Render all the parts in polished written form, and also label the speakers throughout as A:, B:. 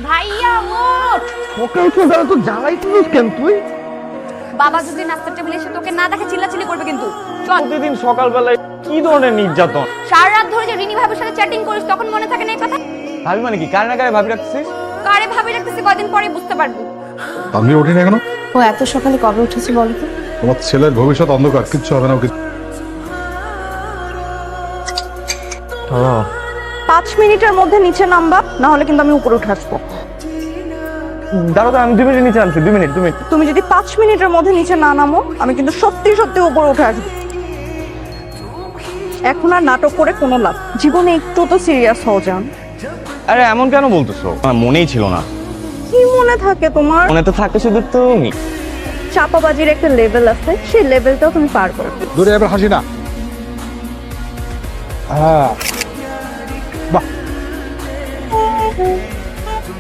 A: ভাইয়া ওঠ।
B: সকাল সকাল তো জ্বালাইছিস কেন তুই?
A: বাবা যদি নাস্তার টেবিলে এসে তোকে না দেখে চিল্লাচিল্লি করবে কিন্তু। চল।
B: প্রতিদিন সকালবেলায় কি ধরনের নির্যাতন?
A: সারা রাত ধরে যে রিনি ভাবির সাথে চ্যাটিং করিস তখন মনে থাকে না এই কথা?
B: ভাবি মানে কি কারে না কারে ভাবি রাখছিস?
A: কারে ভাবি রাখতেছি কয়দিন পরে বুঝতে পারবি।
C: আমি উঠি না কেন?
D: ও এত সকালে কবে উঠেছে বলো তো?
C: তোমার ছেলের ভবিষ্যৎ অন্ধকার, কিচ্ছু হবে না ওকে।
D: 5 মিনিটের মধ্যে নিচে নামবা, না হলে কিন্তু আমি উপরে উঠে আসবো।
B: দাঁড়াও তো, আমি 2 মিনিট নিচে আনছি। 2 মিনিট।
D: তুমি যদি 5 মিনিটের মধ্যে নিচে না নামো, আমি কিন্তু সত্যি সত্যি উপরে উঠে আসবো। এখন আর নাটক করে কোনো লাভ, জীবনে একটু তো সিরিয়াস হও যান।
B: আরে এমন কেন বলতেছো? আমার মনেই ছিল না।
D: কি মনে থাকে তোমার?
B: মনে তো থাকে শুধু তুমি।
D: চাপাবাজির একটা লেভেল আছে, সেই লেভেলটাও তুমি পার করবে।
C: দূরে এবার হাসি না। হ্যাঁ, বাহ।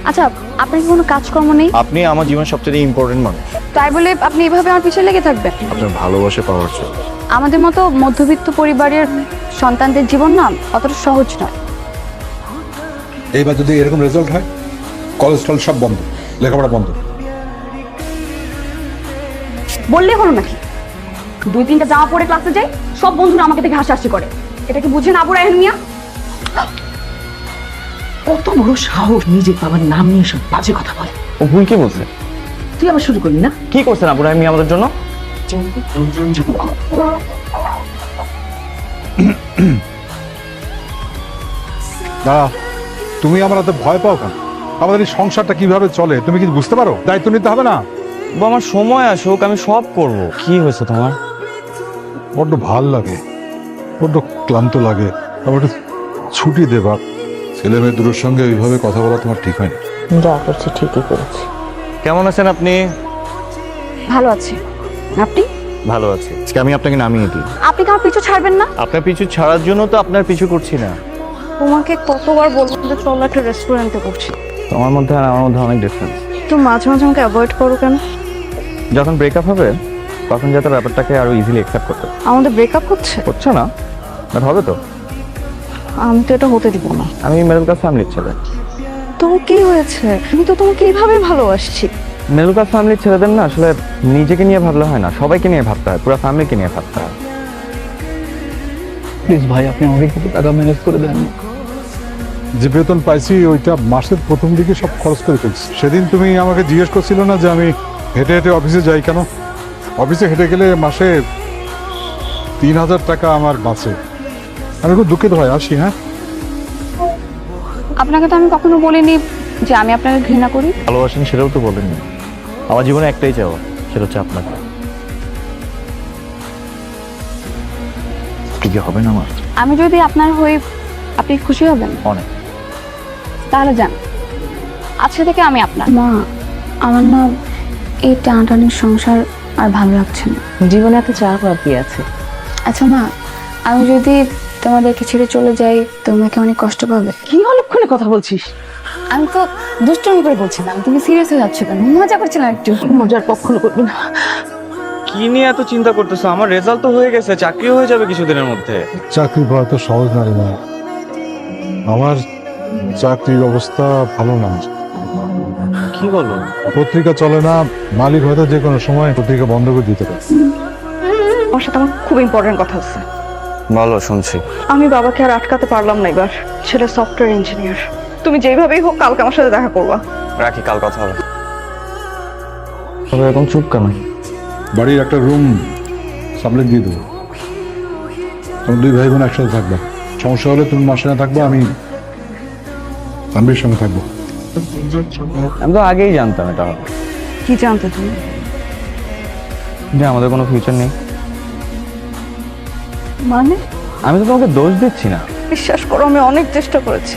A: আচ্ছা, আপনার কি কোনো কাজকর্ম নেই?
C: আপনি আমার জীবনের সবচেয়ে ইম্পর্টেন্ট মানুষ।
A: তাই বলে আপনি এভাবে আমার পিছনে লেগে থাকবেন?
C: আপনার ভালোবাসা পাওয়ার জন্য।
A: আমাদের মতো মধ্যবিত্ত পরিবারের সন্তানদের জীবন না অতটা সহজ নয়।
C: এইবার যদি এরকম রেজাল্ট হয়, কলেজ টলেজ সব বন্ধ, লেখাপড়া বন্ধ।
A: বললে হলো নাকি? 2-3টা জামা পরে ক্লাসে যাই, সব বন্ধুরা আমাকে দেখে হাসাহাসি করে। এটা কি বুঝেন আবু রায়হান মিয়া?
E: কত বড় সাহস নিজের বাবার নাম নিয়ে সব বাজে কথা বলে।
B: ও ভুল কি বলছে?
E: তুই আবার শুরু করলি না?
B: কি করছেন আপু রাহিমি আমাদের জন্য?
C: দাঁড়া, তুমি আমার হাতে ভয় পাও কেন? আমাদের এই সংসারটা কিভাবে চলে তুমি কি বুঝতে পারো? দায়িত্ব নিতে হবে না?
B: বা আমার সময় আসুক, আমি সব করব। কি হয়েছে তোমার?
C: বড্ড ভাল লাগে, বড্ড ক্লান্ত লাগে। আমার একটু ছুটি দেবা। ছেলে মেয়ে দুটোর সঙ্গে ওইভাবে কথা বলা তোমার ঠিক হয়নি।
E: যা করছি ঠিকই করেছি।
B: কেমন আছেন আপনি?
A: ভালো আছি। আপনি?
B: ভালো আছি। আজকে আমি আপনাকে নামিয়ে দিই।
A: আপনি কি আমার পিছু ছাড়বেন না?
B: আপনার পিছু ছাড়ার জন্য তো আপনার পিছু করছি না।
D: তোমাকে কতবার বলবো যে চলো একটা রেস্টুরেন্টে করছি,
B: তোমার মধ্যে আর আমার মধ্যে অনেক ডিফারেন্স।
D: তো মাঝে মাঝে আমাকে অ্যাভয়েড করো কেন?
B: যখন ব্রেকআপ হবে তখন যাতে ব্যাপারটাকে আরো ইজিলি অ্যাকসেপ্ট করতে
D: আমাদের ব্রেকআপ হচ্ছে?
B: হচ্ছে না, বাট হবে তো।
D: আমি তো এটা হতে দিব না।
B: আমি মিডল ক্লাস ফ্যামিলির ছেলে।
D: তোমার কি হয়েছে? আমি তো তোমাকে এইভাবে ভালোবাসছি।
B: মিডল ক্লাস ফ্যামিলির ছেলেদের না আসলে নিজেকে নিয়ে ভাবলে হয় না, সবাইকে নিয়ে ভাবতে হয়, পুরো ফ্যামিলিকে নিয়ে ভাবতে হয়।
F: প্লিজ ভাই, আপনি আমাকে কিছু টাকা ম্যানেজ করে দেন।
C: যে বেতন পাইছি ওইটা মাসের প্রথম দিকে সব খরচ করে ফেলছি। সেদিন তুমি আমাকে জিজ্ঞেস করছিল না যে আমি হেঁটে হেঁটে অফিসে যাই কেন? অফিসে হেঁটে গেলে মাসে 3000 টাকা আমার বাঁচে। আমি খুব দুঃখিত ভাই, আসি। হ্যাঁ,
A: আপনাকে তো আমি কখনো বলিনি যে আমি আপনাকে ঘৃণা করি।
B: ভালোবাসেন সেটাও তো বলেননি। আমার জীবনে একটাই চাওয়া, সেটা হচ্ছে আপনাকে। কি যে হবে না আমার?
A: আমি যদি আপনার হই, আপনি খুশি হবেন?
B: অনেক।
A: তাহলে যান, আজকে থেকে আমি আপনার।
G: মা, আমার না এই টানাটানির সংসার আর ভালো লাগছে না।
E: জীবনে এত চা পাওয়ার কি আছে?
G: আচ্ছা মা, আমি যদি তোমাদেরকে ছেড়ে চলে যাই, তোমাকে অনেক কষ্ট পাবে।
E: কি অলক্ষণে কথা বলছিস?
G: আমি তো দুষ্টুমি করে বলছিলাম, তুমি সিরিয়াস হয়ে যাচ্ছ কেন? মজা করছিলাম একটু।
E: মজার কখনো করবি না।
B: কি নিয়ে এত চিন্তা করতেছো? আমার রেজাল্ট তো হয়ে গেছে, চাকরি হয়ে যাবে কিছুদিনের মধ্যে।
C: চাকরি পাওয়া তো সহজ না রে মা। আমার চাকরির অবস্থা ভালো না।
B: কি বলো?
C: পত্রিকা চলে না, মালিক হয়তো যে কোনো সময় পত্রিকা বন্ধ করে দিতে পারে।
D: আমার সাথে আমার খুব ইম্পর্টেন্ট কথা আছে।
B: বলো, শুনছি।
D: আমি বাবাকে আর আটকাতে পারলাম না এবার। ছেলে সফটওয়্যার ইঞ্জিনিয়ার। তুমি যেভাবেই হোক কালকে আমার সাথে দেখা করবা।
B: রাখি, কাল কথা হবে। তবে এখন চুপ কেন?
C: বাড়ির একটা রুম সামলে দিয়ে দেবো। তুমি 2 ভাই বোন একসাথে থাকবে। সমস্যা হলে তুমি মাসে না থাকবো, আমি তানভীর সঙ্গে থাকবো।
B: আমি তো আগেই জানতাম এটা হবে।
D: কি জানতে তুমি?
B: যে আমাদের কোনো ফিউচার নেই।
D: মানে
B: আমি তো তোমাকে দোষ দিচ্ছি না।
D: বিশ্বাস করো, আমি অনেক চেষ্টা করেছি,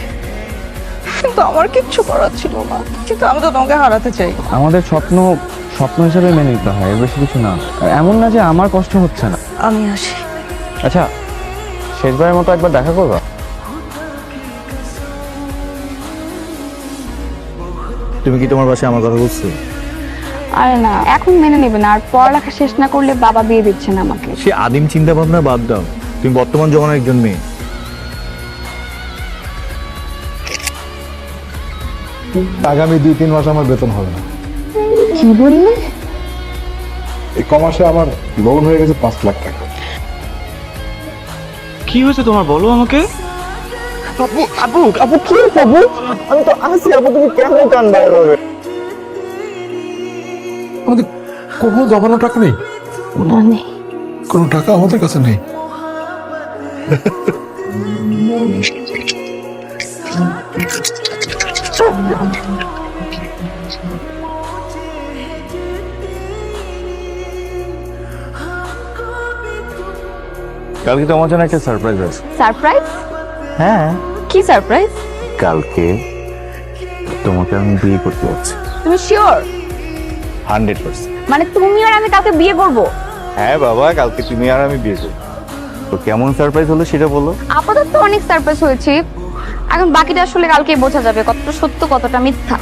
D: কিন্তু আমার কিচ্ছু করার ছিল না। কিন্তু আমি তো তোমাকে হারাতে চাই।
B: আমাদের স্বপ্ন স্বপ্ন হিসেবে মেনে নিতে হয়, এর বেশি কিছু না। আর এমন না যে আমার কষ্ট হচ্ছে না।
D: আমি আসি।
B: আচ্ছা, শেষবারের মতো একবার দেখা করবা?
F: তুমি কি তোমার বাসায় আমার কথা বলছো?
A: আরে না, এখন মেনে নেবে না। আর পড়ালেখা শেষ না করলে বাবা বিয়ে দিচ্ছে না আমাকে।
F: সে আদিম চিন্তা ভাবনা বাদ দাও, তুমি বর্তমান জমানার একজন মেয়ে।
C: আগামী 2-3 মাস আমার বেতন হবে না।
G: কি বললে?
C: এই কমাসে আমার লোন হয়ে গেছে 5 লাখ টাকা।
B: কি হয়েছে তোমার বলো আমাকে?
C: আমাদের কোনো জমানো টাকা নেই, কোনো টাকা আমাদের কাছে নেই।
B: কালকে তোমার জন্য একটা সারপ্রাইজ আছে।
A: সারপ্রাইজ?
B: হ্যাঁ,
A: কি সারপ্রাইজ?
B: কালকে তোমাকে আমি বিয়ে করতে যাচ্ছি।
A: তুমি শিওর?
B: 100%।
A: মানে তুমি আর আমি কালকে বিয়ে করব?
B: হ্যাঁ বাবা, কালকে তুমি আর আমি বিয়ে করব। তো কেমন সারপ্রাইজ হলো সেটা বলো।
A: আপাতত অনেক সারপ্রাইজ হয়েছে, এখন বাকিটা আসলে কালকেই বোঝা যাবে কতটা সত্য কতটা মিথ্যা।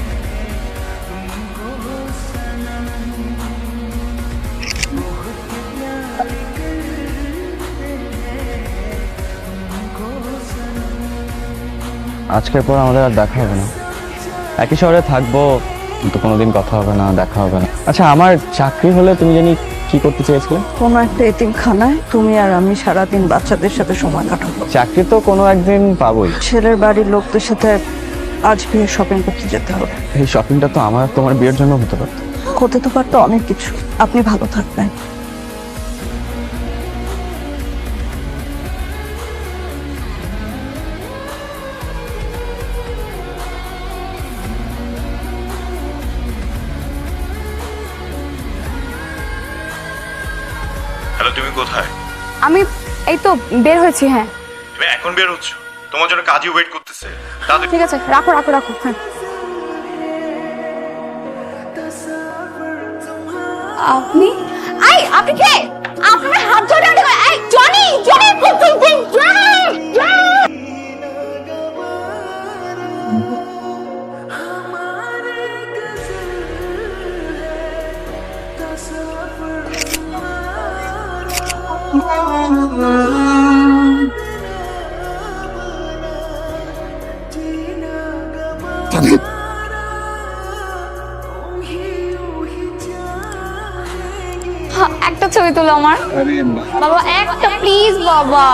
B: আজকের পর আমাদের আর দেখা হবে না। একই শহরে থাকবো কিন্তু কোনোদিন কথা হবে না, দেখা হবে না। আচ্ছা, আমার চাকরি হলে তুমি জানি কি করতে চেয়েছিলে?
D: কোনো একটা এতিমখানায় তুমি আর আমি সারাদিন বাচ্চাদের সাথে সময় কাটাবো।
B: চাকরি তো কোনো একদিন পাবোই।
D: ছেলের বাড়ির লোকদের সাথে আজ বিয়ে শপিং করতে যেতে হবে।
B: এই শপিংটা তো আমার তোমার বিয়ের জন্য হতে পারত।
D: হতে তো পারতো অনেক কিছু। আপনি ভালো থাকবেন।
H: হ্যালো, তুমি কোথায়?
A: আমি এই তো বের হয়েছি। হ্যাঁ
H: তুমি এখন বের হচ্ছ? তোমার জন্য কাজই ওয়েট করতেছে। তাদের
A: ঠিক আছে, রাখো রাখো রাখো। হ্যাঁ আপনি আপনি কে? আপনার হাত ধরে এই জনি জনি জনি একটা ছবি তুলো আমার। বাবা একটা প্লিজ বাবা।